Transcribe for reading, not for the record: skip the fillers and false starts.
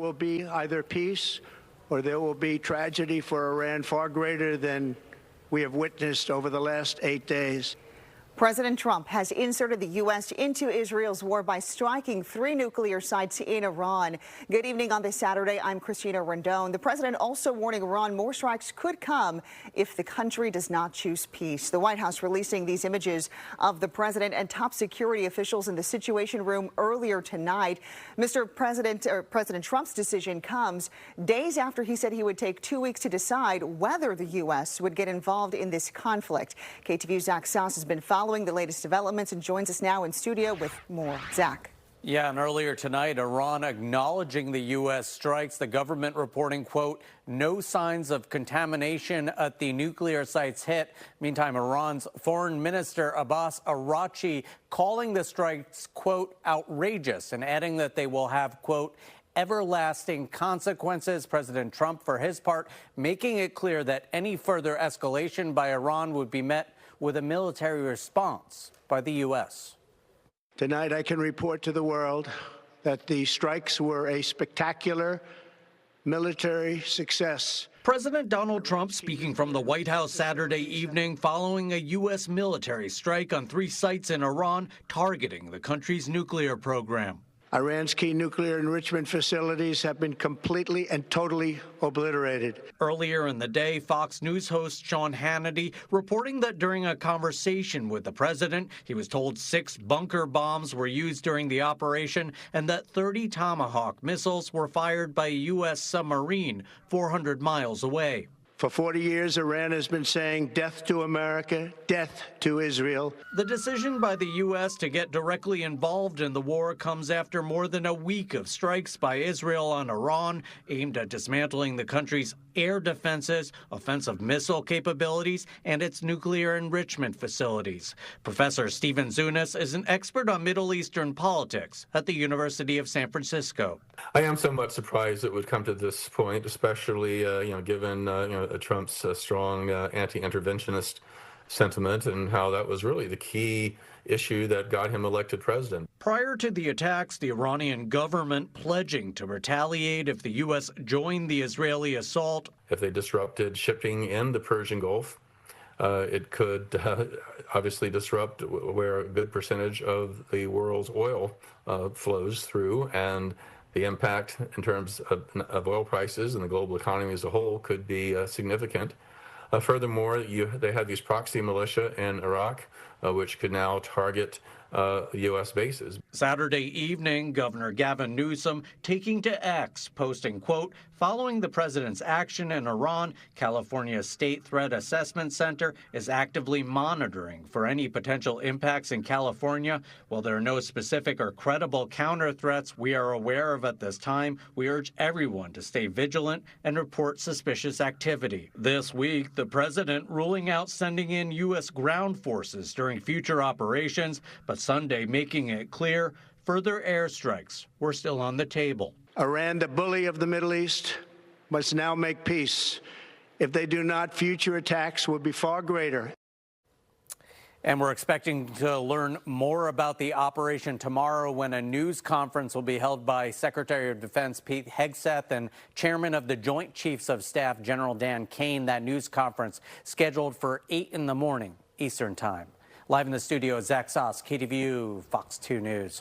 will be either peace or there will be tragedy for Iran far greater than we have witnessed over the last 8 days. President Trump has inserted the U.S. into Israel's war by striking 3 nuclear sites in Iran. Good evening on this Saturday. I'm Christina Rendon. The president also warning Iran more strikes could come if the country does not choose peace. The White House releasing these images of the president and top security officials in the Situation Room earlier tonight. President Trump's decision comes days after he said he would take 2 weeks to decide whether the U.S. would get involved in this conflict. KTVU's Zach Sauce has been following the latest developments and joins us now in studio with more. Zach. Yeah, and earlier tonight, Iran acknowledging the U.S. strikes, the government reporting, quote, no signs of contamination at the nuclear sites hit. Meantime, Iran's Foreign Minister Abbas Araghchi calling the strikes, quote, outrageous and adding that they will have, quote, everlasting consequences. President Trump, for his part, making it clear that any further escalation by Iran would be met with a military response by the U.S. Tonight, I can report to the world that the strikes were a spectacular military success. President Donald Trump speaking from the White House Saturday evening following a U.S. military strike on 3 sites in Iran targeting the country's nuclear program. Iran's key nuclear enrichment facilities have been completely and totally obliterated. Earlier in the day, Fox News host Sean Hannity reporting that during a conversation with the president, he was told 6 bunker bombs were used during the operation and that 30 Tomahawk missiles were fired by a U.S. submarine 400 miles away. For 40 years, Iran has been saying death to America, death to Israel. The decision by the U.S. to get directly involved in the war comes after more than a week of strikes by Israel on Iran aimed at dismantling the country's air defenses, offensive missile capabilities, and its nuclear enrichment facilities. Professor Stephen Zunis is an expert on Middle Eastern politics at the University of San Francisco. I am somewhat surprised it would come to this point, especially given Trump's strong anti-interventionist sentiment and how that was really the key issue that got him elected president. Prior to the attacks, the Iranian government pledging to retaliate if the U.S. joined the Israeli assault. If they disrupted shipping in the Persian Gulf, it could obviously disrupt where a good percentage of the world's oil flows through, and the impact in terms of oil prices and the global economy as a whole could be significant. Furthermore, they have these proxy militia in Iraq, which could now target U.S. bases. Saturday evening, Governor Gavin Newsom taking to X, posting, quote, following the president's action in Iran, California's State Threat Assessment Center is actively monitoring for any potential impacts in California. While there are no specific or credible counter threats we are aware of at this time, we urge everyone to stay vigilant and report suspicious activity. This week, the president ruling out sending in U.S. ground forces during future operations, but Sunday making it clear further airstrikes were still on the table. Iran, the bully of the Middle East, must now make peace. If they do not, future attacks will be far greater. And we're expecting to learn more about the operation tomorrow when a news conference will be held by Secretary of Defense Pete Hegseth and Chairman of the Joint Chiefs of Staff General Dan Kane. That news conference scheduled for 8 in the morning Eastern Time. Live in the studio, Zach Sauce, KTVU, Fox 2 News.